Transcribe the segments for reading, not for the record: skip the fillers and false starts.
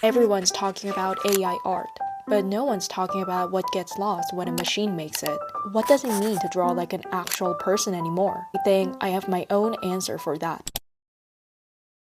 Everyone's talking about AI art, but no one's talking about what gets lost when a machine makes it. What does it mean to draw like an actual person anymore? I think I have my own answer for that.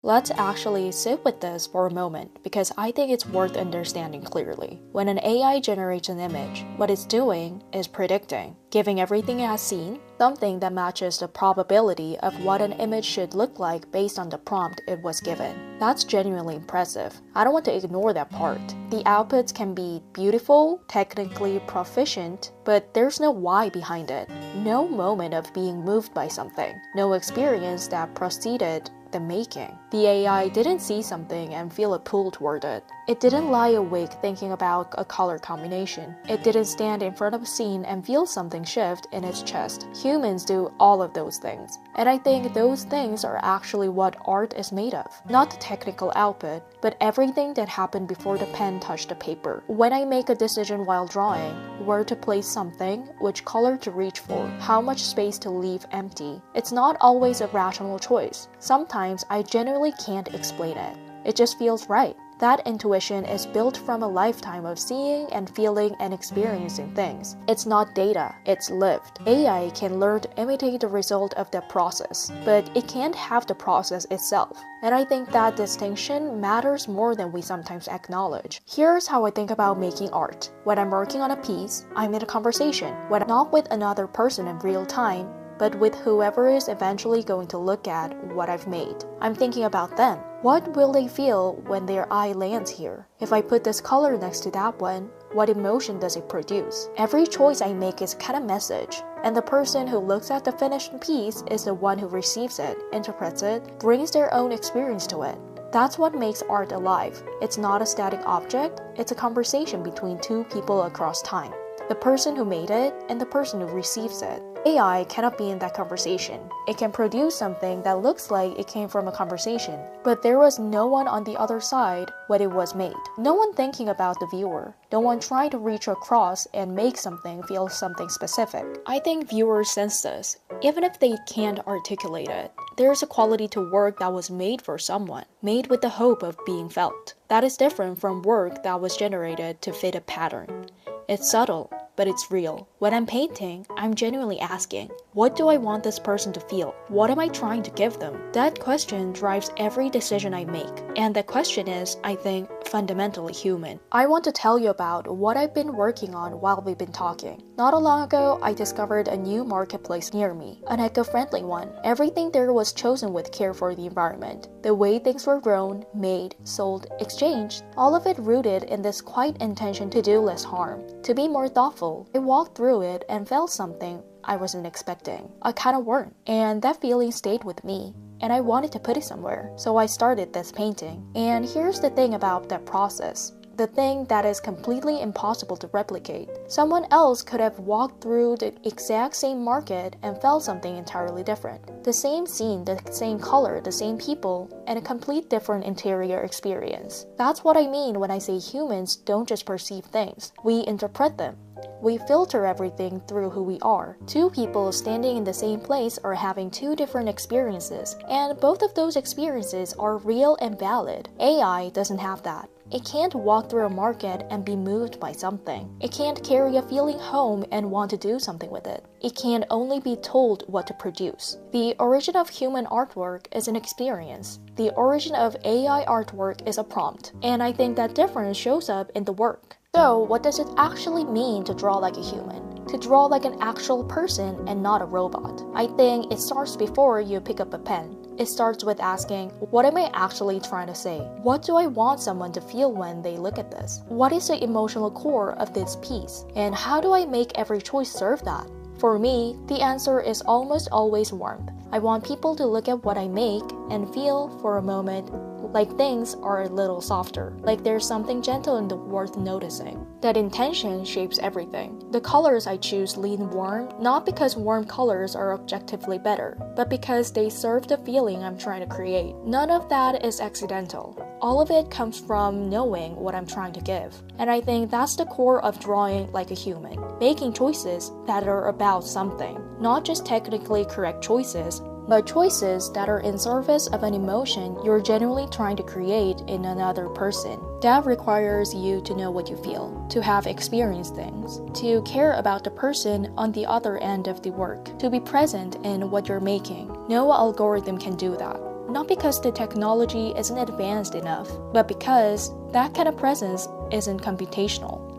Let's actually sit with this for a moment because I think it's worth understanding clearly. When an AI generates an image, what it's doing is predicting, giving everything it has seen, something that matches the probability of what an image should look like based on the prompt it was given. That's genuinely impressive. I don't want to ignore that part. The outputs can be beautiful, technically proficient, but there's no why behind it. No moment of being moved by something. No experience that preceded the making. The AI didn't see something and feel a pull toward it. It didn't lie awake thinking about a color combination. It didn't stand in front of a scene and feel something shift in its chest. Humans do all of those things. And I think those things are actually what art is made of. Not the technical output, but everything that happened before the pen touched the paper. When I make a decision while drawing, where to place something, which color to reach for, how much space to leave empty, it's not always a rational choice. Sometimes I genuinely can't explain it. It just feels right. That intuition is built from a lifetime of seeing and feeling and experiencing things. It's not data, it's lived. AI can learn to imitate the result of that process, but it can't have the process itself. And I think that distinction matters more than we sometimes acknowledge. Here's how I think about making art. When I'm working on a piece, I'm in a conversation, when I'm not with another person in real time, but with whoever is eventually going to look at what I've made. I'm thinking about them. What will they feel when their eye lands here? If I put this color next to that one, what emotion does it produce? Every choice I make is kind of message, and the person who looks at the finished piece is the one who receives it, interprets it, brings their own experience to it. That's what makes art alive. It's not a static object, it's a conversation between two people across time. The person who made it and the person who receives it. AI cannot be in that conversation. It can produce something that looks like it came from a conversation, but there was no one on the other side when it was made. No one thinking about the viewer. No one trying to reach across and make something feel something specific. I think viewers sense this, even if they can't articulate it. There's a quality to work that was made for someone, made with the hope of being felt. That is different from work that was generated to fit a pattern. It's subtle, but it's real. When I'm painting, I'm genuinely asking, what do I want this person to feel? What am I trying to give them? That question drives every decision I make. And the question is, I think, fundamentally human. I want to tell you about what I've been working on while we've been talking. Not long ago, I discovered a new marketplace near me, an eco-friendly one. Everything there was chosen with care for the environment. The way things were grown, made, sold, exchanged, all of it rooted in this quiet intention to do less harm, to be more thoughtful. I walked through it and felt something I wasn't expecting, a kind of warmth, and that feeling stayed with me. And I wanted to put it somewhere, so I started this painting. And here's the thing about that process. The thing that is completely impossible to replicate. Someone else could have walked through the exact same market and felt something entirely different. The same scene, the same color, the same people, and a complete different interior experience. That's what I mean when I say humans don't just perceive things, we interpret them. We filter everything through who we are. Two people standing in the same place are having two different experiences, and both of those experiences are real and valid. AI doesn't have that. It can't walk through a market and be moved by something. It can't carry a feeling home and want to do something with it. It can only be told what to produce. The origin of human artwork is an experience. The origin of AI artwork is a prompt. And I think that difference shows up in the work. So, what does it actually mean to draw like a human? To draw like an actual person and not a robot? I think it starts before you pick up a pen. It starts with asking, what am I actually trying to say? What do I want someone to feel when they look at this? What is the emotional core of this piece? And how do I make every choice serve that? For me, the answer is almost always warmth. I want people to look at what I make and feel for a moment like things are a little softer, like there's something gentle and worth noticing. That intention shapes everything. The colors I choose lean warm, not because warm colors are objectively better, but because they serve the feeling I'm trying to create. None of that is accidental. All of it comes from knowing what I'm trying to give. And I think that's the core of drawing like a human. Making choices that are about something. Not just technically correct choices, but choices that are in service of an emotion you're genuinely trying to create in another person. That requires you to know what you feel, to have experienced things, to care about the person on the other end of the work, to be present in what you're making. No algorithm can do that. Not because the technology isn't advanced enough, but because that kind of presence isn't computational.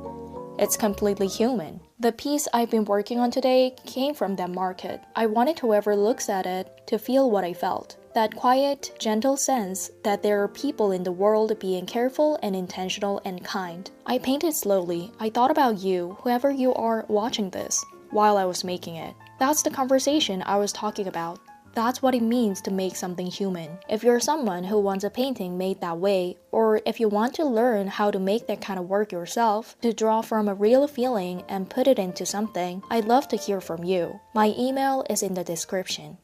It's completely human. The piece I've been working on today came from that market. I wanted whoever looks at it to feel what I felt. That quiet, gentle sense that there are people in the world being careful and intentional and kind. I painted slowly. I thought about you, whoever you are watching this, while I was making it. That's the conversation I was talking about. That's what it means to make something human. If you're someone who wants a painting made that way, or if you want to learn how to make that kind of work yourself, to draw from a real feeling and put it into something, I'd love to hear from you. My email is in the description.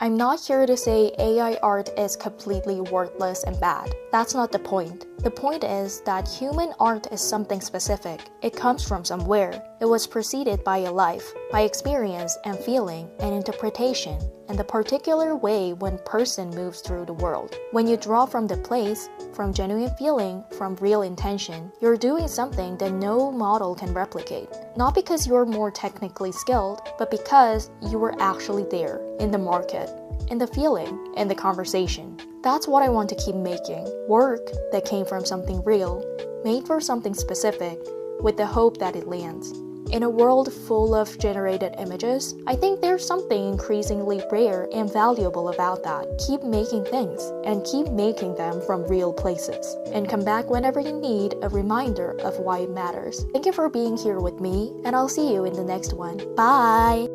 I'm not here to say AI art is completely worthless and bad. That's not the point. The point is that human art is something specific. It comes from somewhere. It was preceded by a life, by experience and feeling and interpretation, and the particular way one person moves through the world. When you draw from the place, from genuine feeling, from real intention, you're doing something that no model can replicate. Not because you're more technically skilled, but because you were actually there, in the market, in the feeling, in the conversation. That's what I want to keep making. Work that came from something real, made for something specific, with the hope that it lands. In a world full of generated images, I think there's something increasingly rare and valuable about that. Keep making things, and keep making them from real places. And come back whenever you need a reminder of why it matters. Thank you for being here with me, and I'll see you in the next one. Bye!